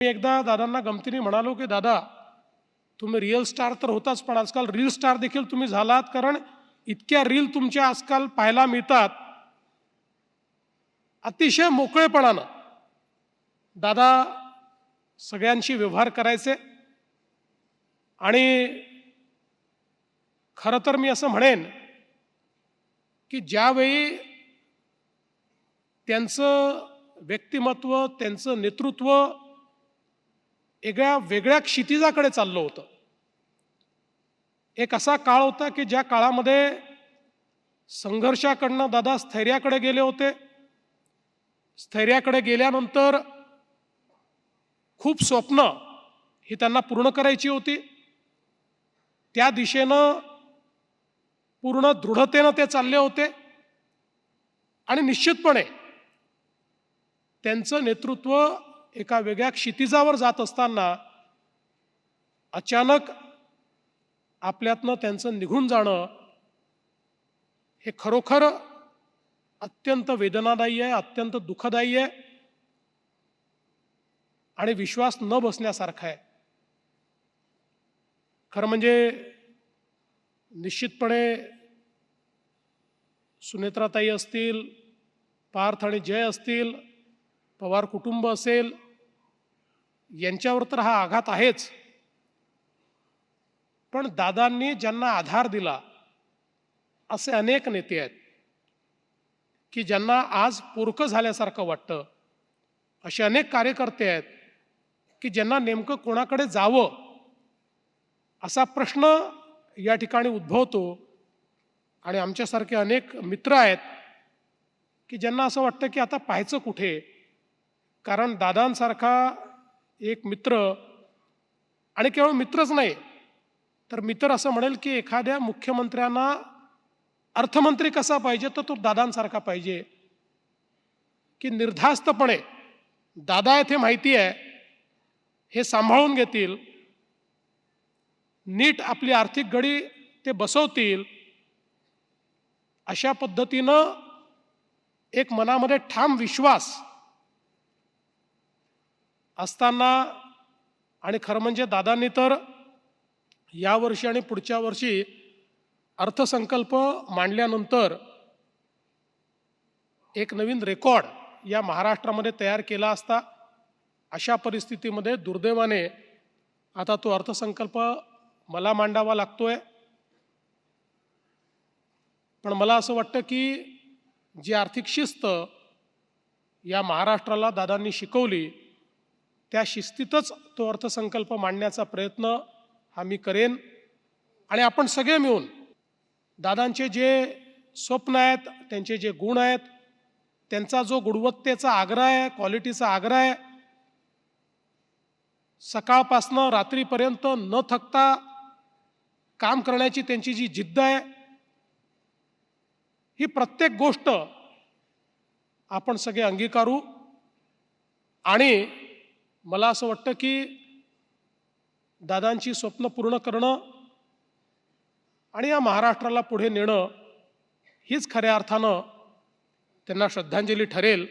मी एकदा दादांना गमतीने म्हणालो की दादा तुम्ही रिअल स्टार तर होताच पण आजकाल रील स्टार देखील तुम्ही झालात, कारण इतक्या रील तुमच्या आजकाल पाहायला मिळतात अतिशय मोकळेपणानं. दादा सगळ्यांशी व्यवहार करायचे आणि खरं तर मी असं म्हणेन की ज्यावेळी त्यांचं व्यक्तिमत्व, त्यांचं नेतृत्व एका वेगळ्या क्षितिजाकडे चाललं होतं. एक असा काळ होता की ज्या काळामध्ये संघर्षाकडनं दादा स्थैर्याकडे गेले होते. स्थैर्याकडे गेल्यानंतर खूप स्वप्न ही त्यांना पूर्ण करायची होती. त्या दिशेनं पूर्ण दृढतेनं ते चालले होते आणि निश्चितपणे त्यांचं नेतृत्व एका वेगळ्या क्षितिजावर जात असताना अचानक आपल्यातनं त्यांचं निघून जाणं हे खरोखर अत्यंत वेदनादायी आहे, अत्यंत दुःखदायी आहे आणि विश्वास न बसण्यासारखा आहे. खरं म्हणजे निश्चितपणे सुनेत्राताई असतील, पार्थ आणि जय असतील, पवार कुटुंब असेल, यांच्यावर तर हा आघात आहेच. पण दादांनी ज्यांना आधार दिला असे अनेक नेते आहेत की ज्यांना आज पोरकं झाल्यासारखं वाटतं. असे अनेक कार्यकर्ते आहेत की ज्यांना नेमकं कोणाकडे जावं असा प्रश्न या ठिकाणी उद्भवतो. आणि आमच्यासारखे अनेक मित्र आहेत की ज्यांना असं वाटतं की आता पाहायचं कुठे, कारण दादांसारखा एक मित्र, आणि केवळ मित्रच नाही तर मित्र असं म्हणेल की एखाद्या मुख्यमंत्र्यांना अर्थमंत्री कसा पाहिजे तर तो दादांसारखा पाहिजे की निर्धास्तपणे दादा येथे माहिती आहे हे सांभाळून घेतील, नीट आपली आर्थिक गडी ते बसवतील. अशा पद्धतीनं एक मनामध्ये ठाम विश्वास असताना, आणि खरं म्हणजे दादांनी तर यावर्षी आणि पुढच्या वर्षी अर्थसंकल्प मांडल्यानंतर एक नवीन रेकॉर्ड या महाराष्ट्रामध्ये तयार केला असता. अशा परिस्थितीमध्ये दुर्दैवाने आता तो अर्थसंकल्प मला मांडावा लागतोय. पण मला असं वाटतं की जी आर्थिक शिस्त या महाराष्ट्राला दादांनी शिकवली त्या शिस्तीतच तो अर्थसंकल्प मांडण्याचा प्रयत्न हा मी करेन. आणि आपण सगळे मिळून दादांचे जे स्वप्न आहेत, त्यांचे जे गुण आहेत, त्यांचा जो गुणवत्तेचा आग्रह आहे, क्वालिटीचा आग्रह आहे, सकाळपासनं रात्रीपर्यंत न थकता काम करण्याची त्यांची जी जिद्द आहे, ही प्रत्येक गोष्ट आपण सगळे अंगीकारू. आणि मला असं वाटतं की दादांची स्वप्न पूर्ण करणं आणि या महाराष्ट्राला पुढे नेणं हीच खऱ्या अर्थानं त्यांना श्रद्धांजली ठरेल.